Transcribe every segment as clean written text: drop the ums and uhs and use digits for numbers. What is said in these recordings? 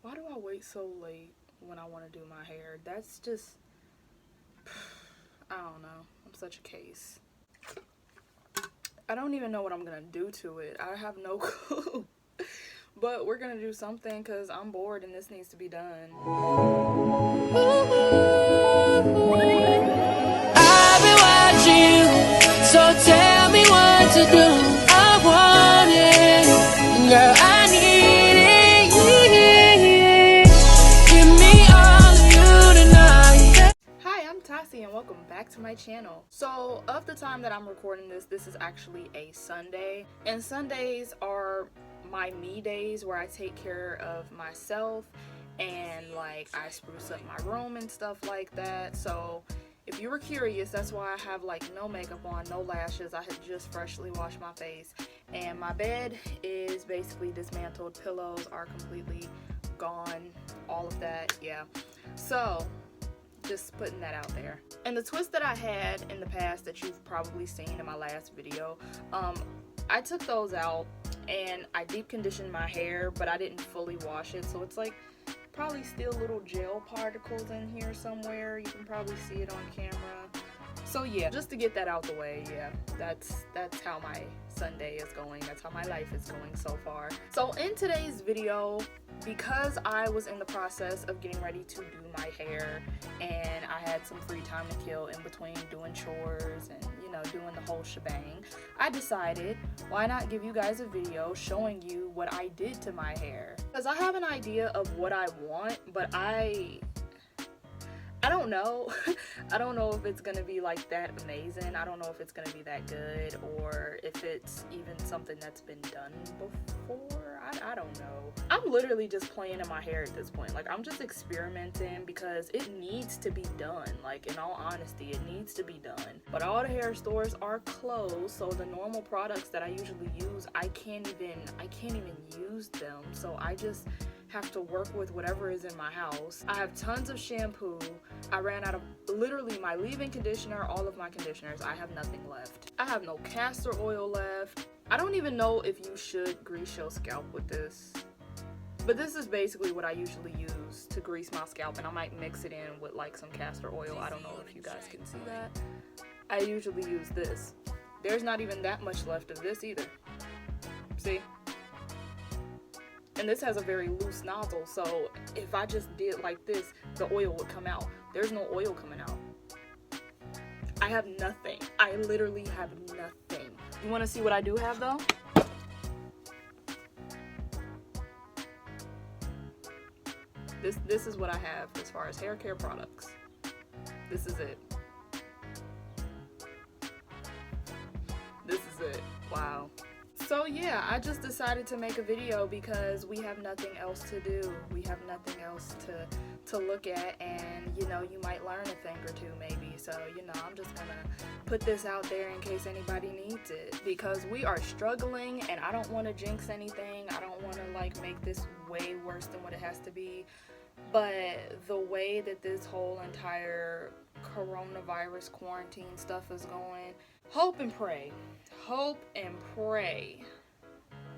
Why do I wait so late when I want to do my hair? That's just, I don't know. I'm such a case. I don't even know what I'm gonna do to it. I have no clue. But we're gonna do something because I'm bored and this needs to be done. I've been watching you, so tell me what to do. I want it, girl, I need it. Give me all of you tonight. Hi, I'm Tassie and welcome back to my channel. So, of the time that I'm recording this is actually a Sunday. And Sundays are my me days where I take care of myself and like I spruce up my room and stuff like that. So if you were curious, that's why I have like no makeup on, no lashes. I had just freshly washed my face and my bed is basically dismantled. Pillows are completely gone, all of that, yeah. So just putting that out there. And the twist that I had in the past that you've probably seen in my last video, I took those out and I deep conditioned my hair, but I didn't fully wash it, so it's like probably still little gel particles in here somewhere. You can probably see it on camera. So yeah, just to get that out the way, yeah, that's how my Sunday is going. That's how my life is going so far. So in today's video, because I was in the process of getting ready to do my hair and I had some free time to kill in between doing chores and, you know, doing the whole shebang, I decided, why not give you guys a video showing you what I did to my hair? Because I have an idea of what I want, but I don't know. I don't know if it's gonna be like that amazing. I don't know if it's gonna be that good or if it's even something that's been done before. I don't know. I'm literally just playing in my hair at this point. Like, I'm just experimenting because it needs to be done. Like, in all honesty, it needs to be done. But all the hair stores are closed, so the normal products that I usually use, I can't even use them. So I just have to work with whatever is in my house. I have tons of shampoo. I ran out of literally my leave-in conditioner, all of my conditioners. I have nothing left. I have no castor oil left. I don't even know if you should grease your scalp with this, but this is basically what I usually use to grease my scalp, and I might mix it in with like some castor oil. I don't know if you guys can see that. I usually use this. There's not even that much left of this either. See? And this has a very loose nozzle, so if I just did like this, the oil would come out. There's no oil coming out. I have nothing. I literally have nothing. You want to see what I do have though? This is what I have as far as hair care products. This is it. This is it. Wow. So yeah, I just decided to make a video because we have nothing else to do. We have nothing else to look at, and you know, you might learn a thing or two maybe. So, you know, I'm just gonna put this out there in case anybody needs it, because we are struggling and I don't want to jinx anything. I don't want to like make this way worse than what it has to be. But the way that this whole entire coronavirus quarantine stuff is going, hope and pray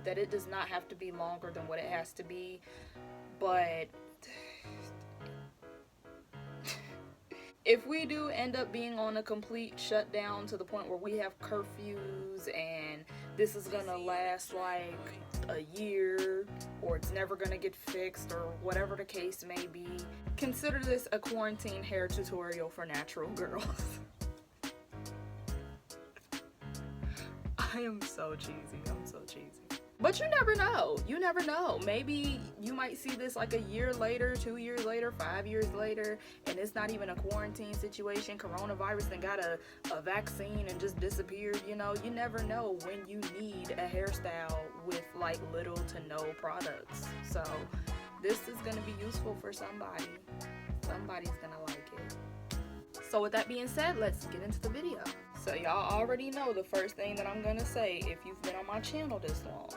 that it does not have to be longer than what it has to be. But if we do end up being on a complete shutdown to the point where we have curfews and this is gonna last like a year, or it's never gonna get fixed, or whatever the case may be, consider this a quarantine hair tutorial for natural girls. I am so cheesy. I'm so cheesy. But you never know. You never know. Maybe you might see this like a year later, 2 years later, 5 years later, and it's not even a quarantine situation. Coronavirus then got a vaccine and just disappeared. You know, you never know when you need a hairstyle with like little to no products. So this is going to be useful for somebody. Somebody's going to like it. So with that being said, let's get into the video. So y'all already know the first thing that I'm gonna say if you've been on my channel this long.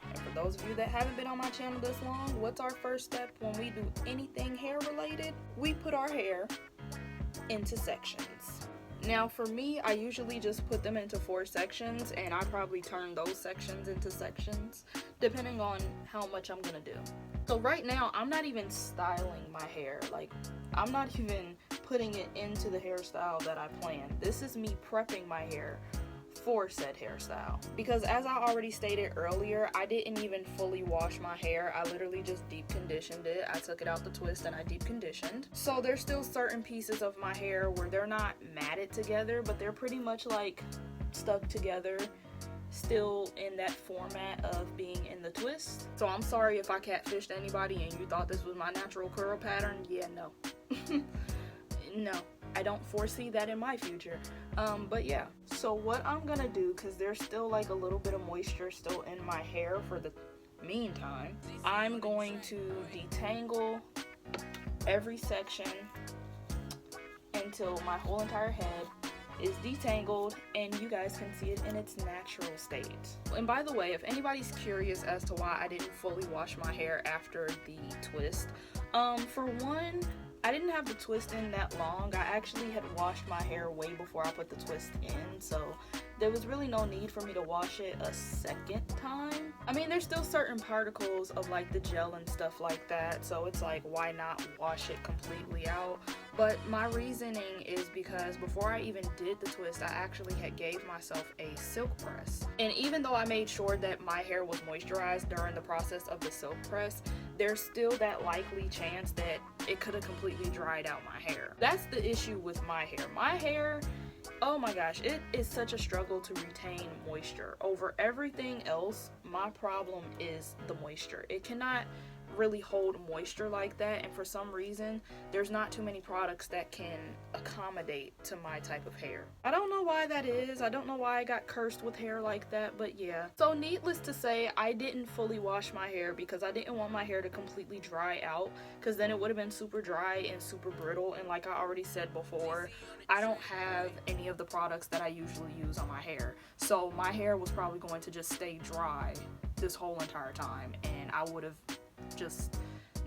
And for those of you that haven't been on my channel this long, what's our first step when we do anything hair related? We put our hair into sections. Now for me, I usually just put them into 4 sections, and I probably turn those sections into sections depending on how much I'm gonna do. So right now, I'm not even styling my hair. Like, I'm not even putting it into the hairstyle that I planned. This is me prepping my hair for said hairstyle. Because as I already stated earlier, I didn't even fully wash my hair. I literally just deep conditioned it. I took it out the twist and I deep conditioned. So there's still certain pieces of my hair where they're not matted together, but they're pretty much like stuck together, still in that format of being in the twist. So I'm sorry if I catfished anybody and you thought this was my natural curl pattern. Yeah, no. No, I don't foresee that in my future. But yeah, so what I'm gonna do, because there's still like a little bit of moisture still in my hair for the meantime, I'm going to detangle every section until my whole entire head is detangled and you guys can see it in its natural state. And by the way, if anybody's curious as to why I didn't fully wash my hair after the twist, for one, I didn't have the twist in that long. I actually had washed my hair way before I put the twist in, so there was really no need for me to wash it a second time. I mean, there's still certain particles of like the gel and stuff like that, so it's like, why not wash it completely out? But my reasoning is because before I even did the twist, I actually had gave myself a silk press. And even though I made sure that my hair was moisturized during the process of the silk press, there's still that likely chance that it could have completely dried out my hair. That's the issue with my hair. My hair, oh my gosh, it is such a struggle to retain moisture. Over everything else, my problem is the moisture. It cannot really hold moisture like that, and for some reason there's not too many products that can accommodate to my type of hair. I don't know why that is. I don't know why I got cursed with hair like that, but yeah. So needless to say, I didn't fully wash my hair because I didn't want my hair to completely dry out, because then it would have been super dry and super brittle, and like I already said before, I don't have any of the products that I usually use on my hair, so my hair was probably going to just stay dry this whole entire time, and I would have just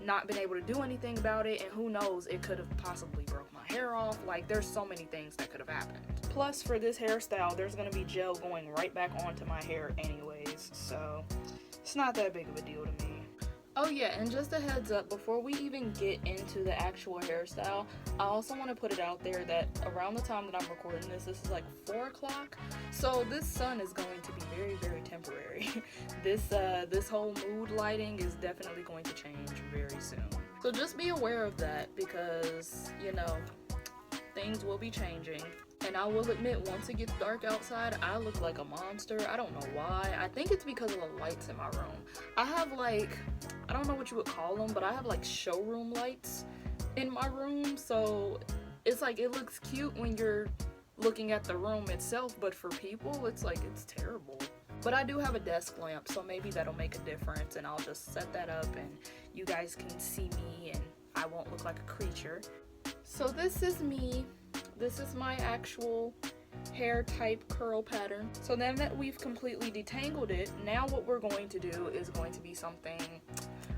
not been able to do anything about it, and who knows, it could have possibly broke my hair off. Like, there's so many things that could have happened. Plus, for this hairstyle, there's gonna be gel going right back onto my hair anyways, so it's not that big of a deal to me. Oh yeah, and just a heads up, before we even get into the actual hairstyle, I also want to put it out there that around the time that I'm recording this is like 4 o'clock, so this sun is going to be very, very temporary. This whole mood lighting is definitely going to change very soon. So just be aware of that, because, you know, things will be changing. And I will admit, once it gets dark outside, I look like a monster. I don't know why. I think it's because of the lights in my room. I have like, I don't know what you would call them, but I have like showroom lights in my room. So it's like, it looks cute when you're looking at the room itself, but for people, it's like, it's terrible. But I do have a desk lamp, so maybe that'll make a difference, and I'll just set that up and you guys can see me and I won't look like a creature. So this is me. This is my actual hair type curl pattern. So now that we've completely detangled it, now what we're going to do is going to be something,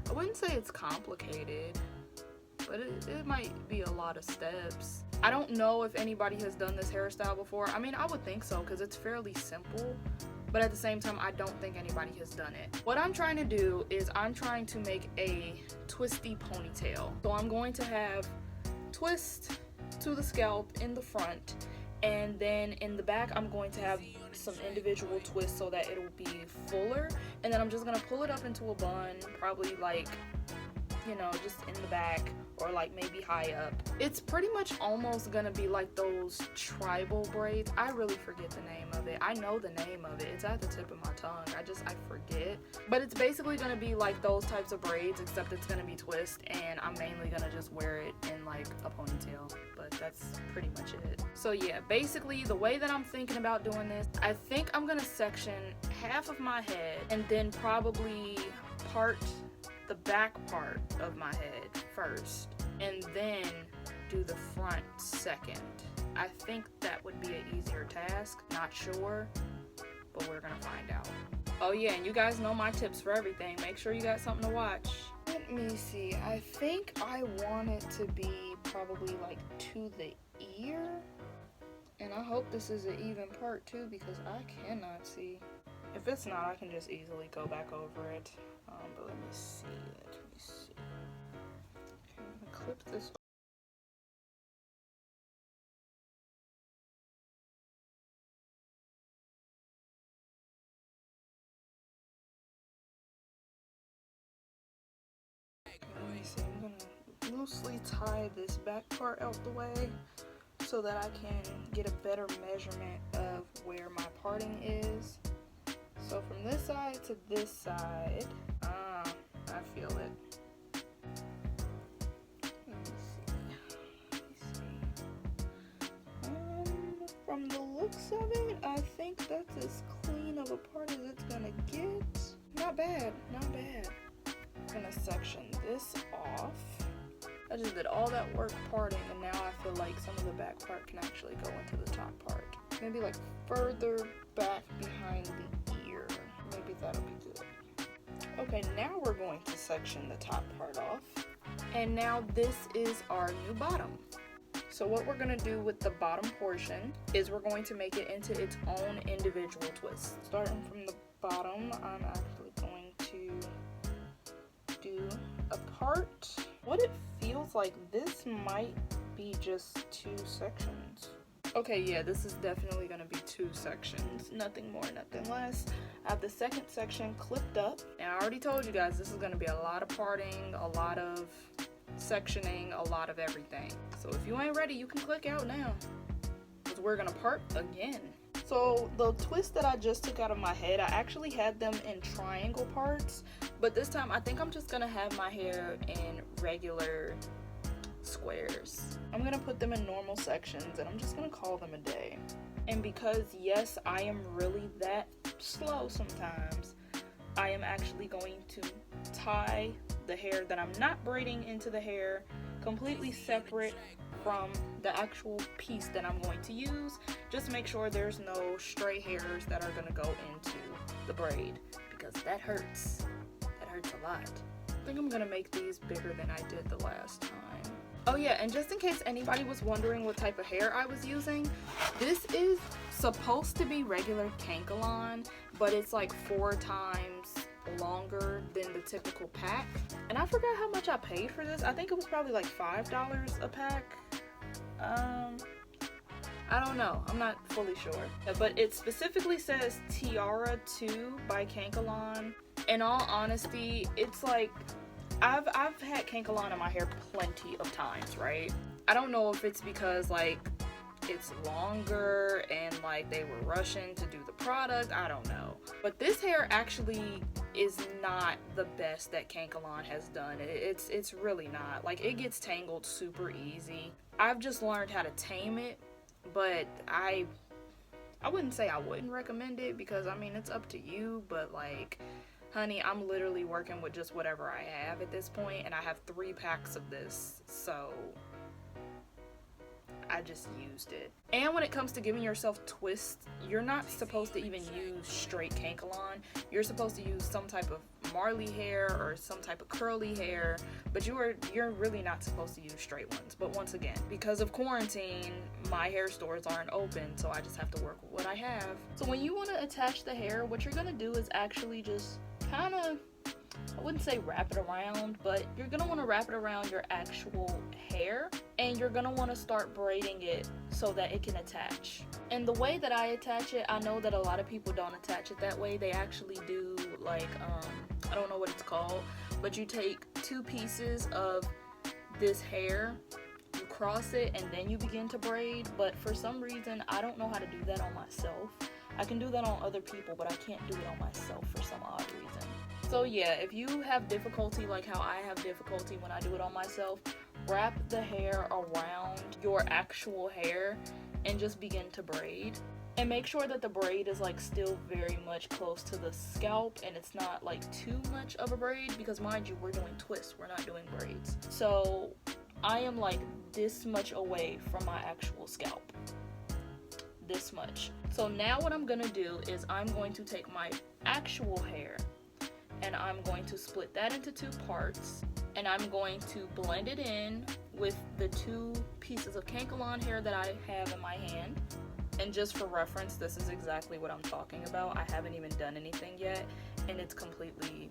I wouldn't say it's complicated, but it might be a lot of steps. I don't know if anybody has done this hairstyle before. I mean, I would think so, because it's fairly simple, but at the same time, I don't think anybody has done it. What I'm trying to do is I'm trying to make a twisty ponytail. So I'm going to have twist to the scalp in the front, and then in the back I'm going to have some individual twists so that it'll be fuller, and then I'm just gonna pull it up into a bun, probably like, you know, just in the back or like maybe high up. It's pretty much almost gonna be like those tribal braids. I really forget the name of it. I know the name of it. It's at the tip of my tongue. I forget. But it's basically gonna be like those types of braids, except it's gonna be twist, and I'm mainly gonna just wear it in like a ponytail. But that's pretty much it. So yeah, basically the way that I'm thinking about doing this, I think I'm gonna section half of my head and then probably part the back part of my head first, and then do the front second. I think that would be an easier task. Not sure, but we're gonna find out. Oh yeah, and you guys know my tips for everything. Make sure you got something to watch. Let me see. I think I want it to be probably like to the ear. And I hope this is an even part too, because I cannot see. If it's not, I can just easily go back over it. But let me see it. see. Okay, I'm gonna clip this. Let me see, I'm gonna loosely tie this back part out the way so that I can get a better measurement of where my parting is. So from this side to this side, I feel it. Let me see. From the looks of it, I think that's as clean of a part as it's gonna get. Not bad, not bad. I'm gonna section this off. I just did all that work parting, and now I feel like some of the back part can actually go into the top part. Maybe like further back behind the ear. Maybe that'll be good. Okay, now we're going to section the top part off. And now this is our new bottom. So what we're gonna do with the bottom portion is we're going to make it into its own individual twist. Starting from the bottom, I'm actually going to do a part. What it feels like, this might be just 2 sections. Okay, yeah, this is definitely gonna be 2 sections. Nothing more, nothing less. I have the second section clipped up. And I already told you guys this is gonna be a lot of parting, a lot of sectioning, a lot of everything. So if you ain't ready, you can click out now, because we're gonna part again. So the twist that I just took out of my head, I actually had them in triangle parts, but this time I think I'm just gonna have my hair in regular squares. I'm gonna put them in normal sections and I'm just gonna call them a day. And because yes, I am really that slow sometimes, I am actually going to tie the hair that I'm not braiding into the hair completely separate from the actual piece that I'm going to use. Just make sure there's no stray hairs that are gonna go into the braid, because that hurts. That hurts a lot. I think I'm gonna make these bigger than I did the last time. Oh yeah, and just in case anybody was wondering what type of hair I was using, this is supposed to be regular Kankalon, but it's like 4 times longer than the typical pack. And I forgot how much I paid for this. I think it was probably like $5 a pack. I don't know, I'm not fully sure, but it specifically says Tiara 2 by Kankalon. In all honesty, it's like I've had Kankalon in my hair plenty of times, right? I don't know if it's because like it's longer and like they were rushing to do the product, I don't know. But this hair actually is not the best that Kankalon has done. It's really not. Like, it gets tangled super easy. I've just learned how to tame it, but I wouldn't say I wouldn't recommend it, because I mean, it's up to you, but like, honey, I'm literally working with just whatever I have at this point, and I have 3 packs of this, so I just used it. And when it comes to giving yourself twists, you're not supposed to even use straight Kankalon. You're supposed to use some type of Marley hair or some type of curly hair, but you're really not supposed to use straight ones. But once again, because of quarantine, my hair stores aren't open, so I just have to work with what I have. So when you want to attach the hair, what you're gonna do is actually just kind of, I wouldn't say wrap it around, but you're gonna want to wrap it around your actual hair, and you're gonna want to start braiding it so that it can attach. And the way that I attach it, I know that a lot of people don't attach it that way. They actually do like, I don't know what it's called, but you take 2 pieces of this hair, you cross it, and then you begin to braid. But for some reason, I don't know how to do that on myself. I can do that on other people, but I can't do it on myself for some odd reason. So yeah, if you have difficulty like how I have difficulty when I do it on myself, wrap the hair around your actual hair and just begin to braid. And make sure that the braid is like still very much close to the scalp, and it's not like too much of a braid, because mind you, we're doing twists, we're not doing braids. So I am like this much away from my actual scalp. This much. So now what I'm gonna do is I'm going to take my actual hair and I'm going to split that into 2 parts, and I'm going to blend it in with the 2 pieces of Kankalon hair that I have in my hand. And just for reference, this is exactly what I'm talking about. I haven't even done anything yet, and it's completely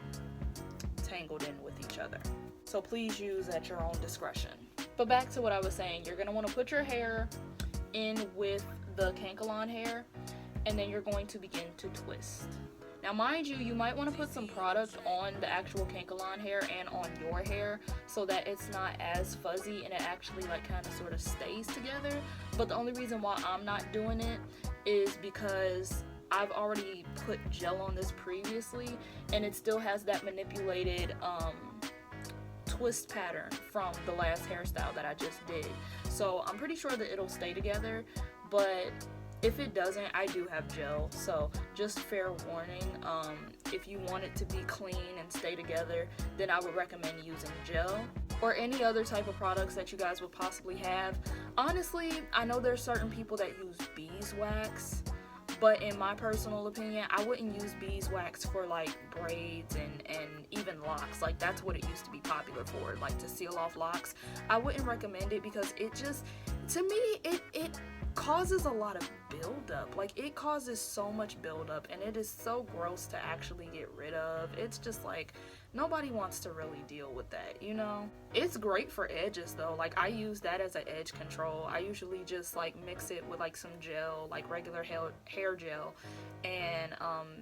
tangled in with each other. So please use at your own discretion. But back to what I was saying, you're going to want to put your hair in with the Kankalon hair, and then you're going to begin to twist. Now mind you, you might want to put some product on the actual Kankalon hair and on your hair so that it's not as fuzzy and it actually like kind of sort of stays together. But the only reason why I'm not doing it is because I've already put gel on this previously and it still has that manipulated twist pattern from the last hairstyle that I just did. So I'm pretty sure that it'll stay together, but if it doesn't, I do have gel, so just fair warning, if you want it to be clean and stay together, then I would recommend using gel or any other type of products that you guys would possibly have. Honestly, I know there's certain people that use beeswax, but in my personal opinion, I wouldn't use beeswax for like braids and even locks. Like that's what it used to be popular for, like to seal off locks. I wouldn't recommend it because it just, to me, it causes a lot of buildup. Like it causes so much buildup and it is so gross to actually get rid of. It's just like nobody wants to really deal with that, you know? It's great for edges though. Like I use that as an edge control. I usually just like mix it with like some gel, like regular hair gel, and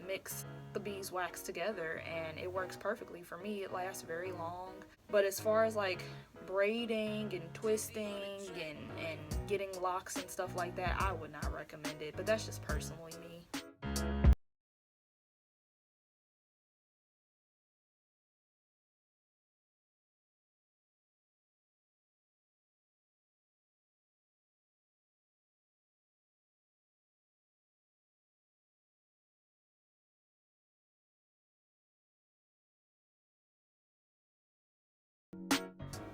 mix the beeswax together and it works perfectly for me. It lasts very long. But as far as like braiding and twisting and getting locks and stuff like that, I would not recommend it, but that's just personally me.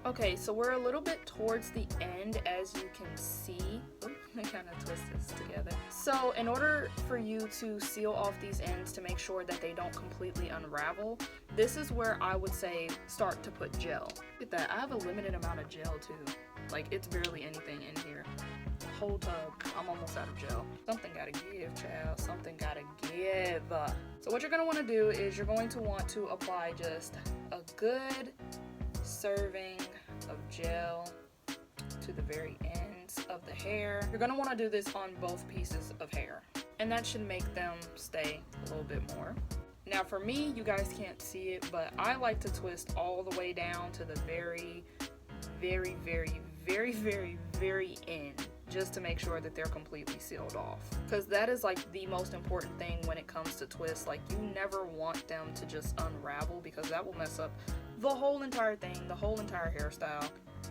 Okay, so we're a little bit towards the end, as you can see. Ooh, I kind of twist this together. So in order for you to seal off these ends to make sure that they don't completely unravel, this is where I would say start to put gel. Look at that, I have a limited amount of gel too. Like it's barely anything in here. Whole tub, I'm almost out of gel. Something gotta give, child, something gotta give. So what you're gonna wanna do is you're going to want to apply just a good serving of gel to the very ends of the hair. You're gonna want to do this on both pieces of hair, and that should make them stay a little bit more. Now for me, you guys can't see it, but I like to twist all the way down to the very end, just to make sure that they're completely sealed off, because that is like the most important thing when it comes to twists. Like you never want them to just unravel, because that will mess up the whole entire thing, the whole entire hairstyle.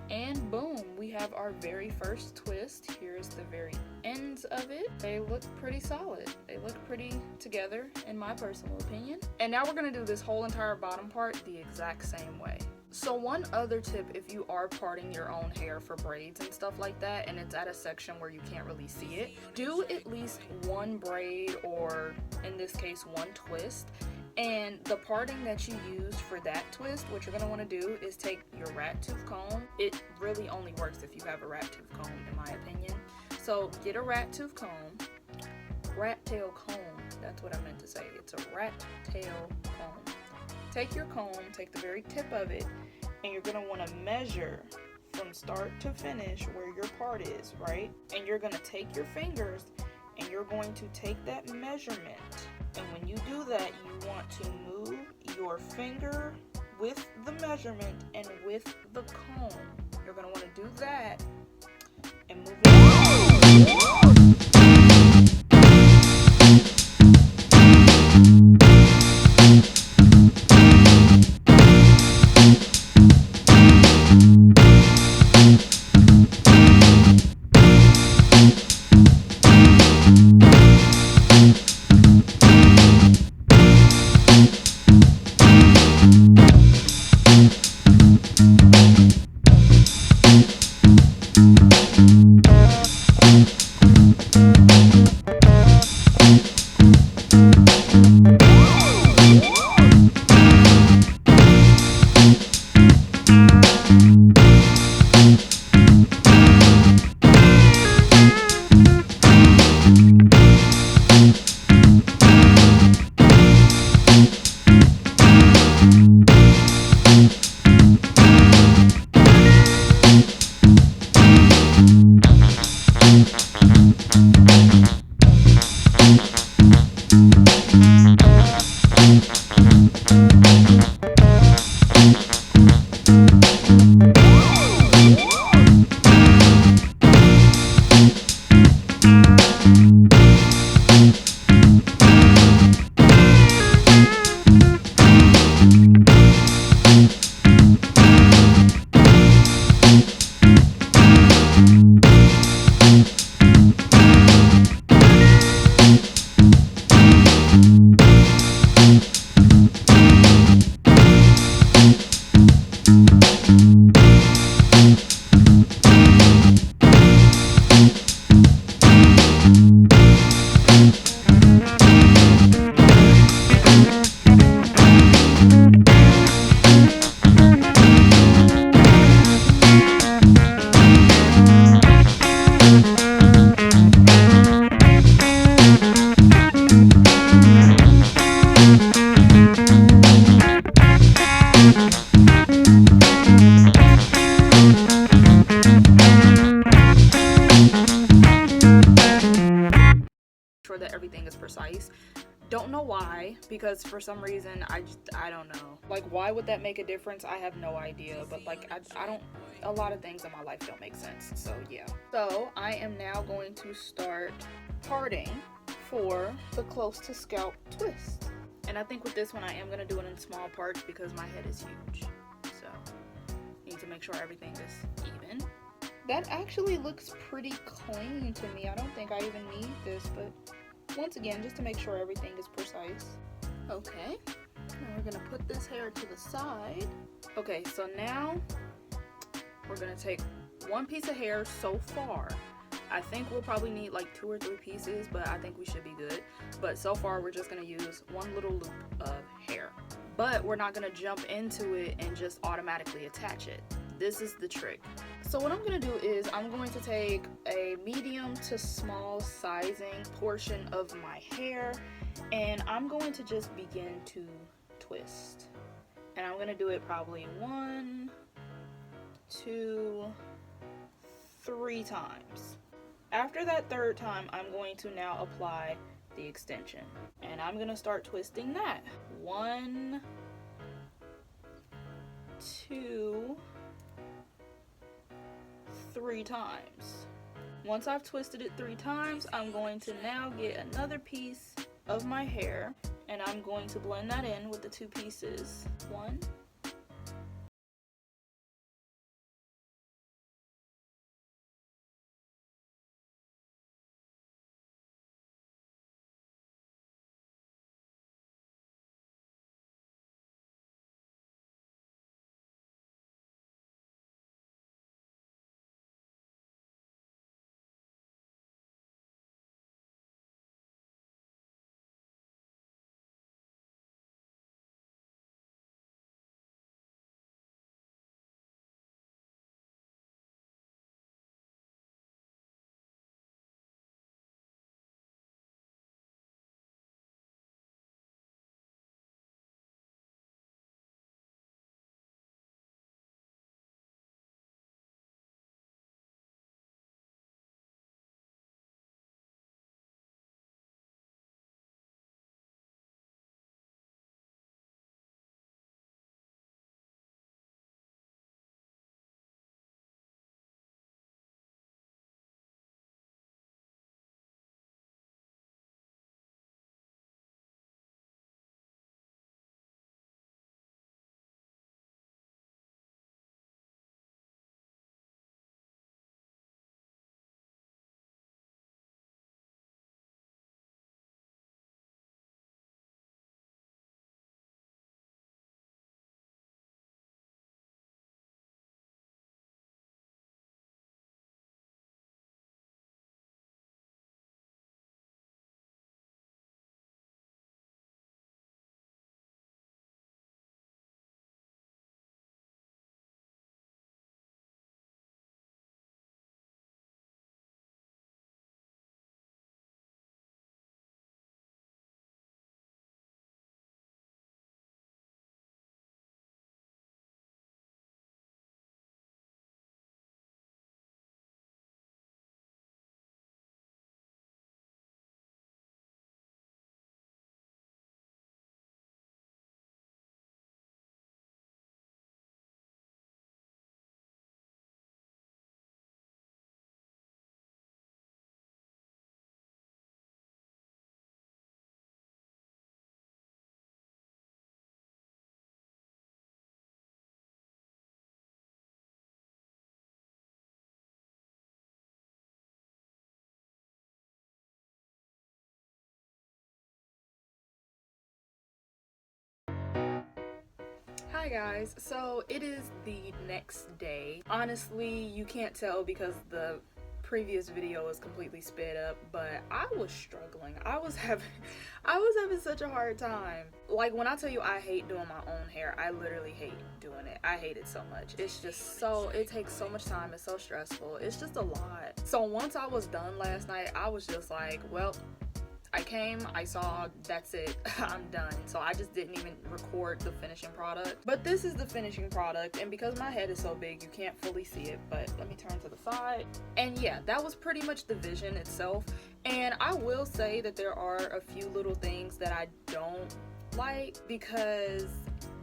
And boom, we have our very first twist. Here's the very ends of it. They look pretty solid. They look pretty together in my personal opinion. And now we're gonna do this whole entire bottom part the exact same way. So one other tip, if you are parting your own hair for braids and stuff like that, and it's at a section where you can't really see it, do at least one braid, or in this case, one twist. And the parting that you used for that twist, what you're going to want to do is take your rat tooth comb. It really only works if you have a rat tooth comb, in my opinion. So get a rat tooth comb, rat tail comb, that's what I meant to say. It's a rat tail comb. Take your comb, take the very tip of it, and you're going to want to measure from start to finish where your part is, right? And you're going to take your fingers and you're going to take that measurement. And when you do that, you want to move your finger with the measurement and with the comb. You're going to want to do that and move it. Sure that everything is precise. Don't know why, because for some reason I don't know. Like, why would that make a difference? I have no idea, but like I don't, a lot of things in my life don't make sense. So yeah. So I am now going to start parting for the close to scalp twist. And I think with this one I am going to do it in small parts because my head is huge. So need to make sure everything is even. That actually looks pretty clean to me. I don't think I even need this, but once again, just to make sure everything is precise. Okay, now we're gonna put this hair to the side. Okay, so now we're gonna take one piece of hair so far. I think we'll probably need like 2 or 3 pieces, but I think we should be good. But so far, we're just gonna use one little loop of hair. But we're not gonna jump into it and just automatically attach it. This is the trick. So what I'm gonna do is I'm going to take a medium to small sizing portion of my hair and I'm going to just begin to twist. And I'm gonna do it probably 1, 2, 3 times. After that 3rd time, I'm going to now apply the extension. And I'm gonna start twisting that. 1, 2, 3 times. Once I've twisted it 3 times, I'm going to now get another piece of my hair and I'm going to blend that in with the 2 pieces. 1, Hi guys, so it is the next day. Honestly, you can't tell because the previous video was completely sped up, but I was struggling. I was having such a hard time. Like, when I tell you I hate doing my own hair, I literally hate doing it. I hate it so much. It's just it takes so much time. It's so stressful. It's just a lot. So once I was done last night, I was just like, well, I came, I saw, that's it, I'm done. So I just didn't even record the finishing product. But this is the finishing product, and because my head is so big, you can't fully see it, but let me turn to the side. And yeah, that was pretty much the vision itself. And I will say that there are a few little things that I don't like because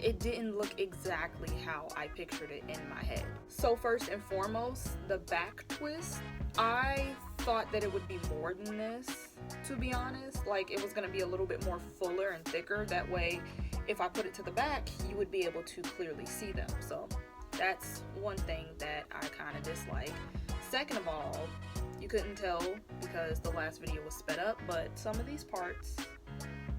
it didn't look exactly how I pictured it in my head. So first and foremost, the back twist. I thought that it would be more than this, to be honest. Like, it was going to be a little bit more fuller and thicker. That way, if I put it to the back, you would be able to clearly see them. So that's one thing that I kind of dislike. Second of all, you couldn't tell because the last video was sped up, but some of these parts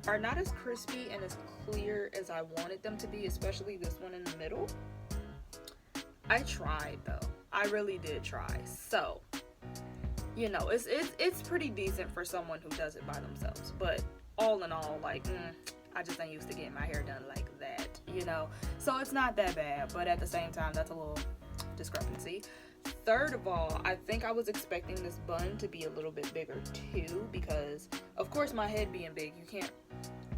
are not as crispy and as clear as I wanted them to be, especially this one in the middle. I tried though. I really did try. So, you know, it's pretty decent for someone who does it by themselves. But all in all, like, I just ain't used to getting my hair done like that, you know? So it's not that bad, but at the same time, that's a little discrepancy. Third of all, I think I was expecting this bun to be a little bit bigger too, because of course my head being big,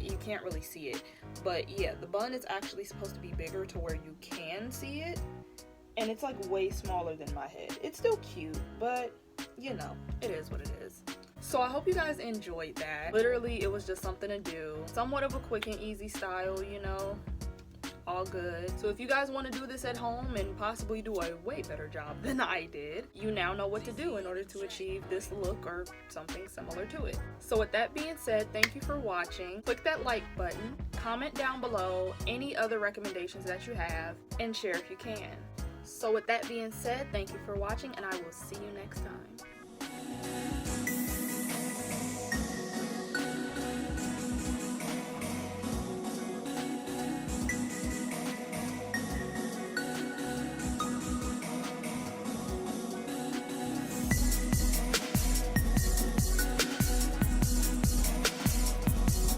you can't really see it. But yeah, the bun is actually supposed to be bigger to where you can see it. And it's like way smaller than my head. It's still cute, but you know, it is what it is. So I hope you guys enjoyed that. Literally, it was just something to do. Somewhat of a quick and easy style, you know, all good. So if you guys want to do this at home and possibly do a way better job than I did, you now know what to do in order to achieve this look or something similar to it. So with that being said, thank you for watching. Click that like button, comment down below any other recommendations that you have, and share if you can. So with that being said, thank you for watching, and I will see you next time.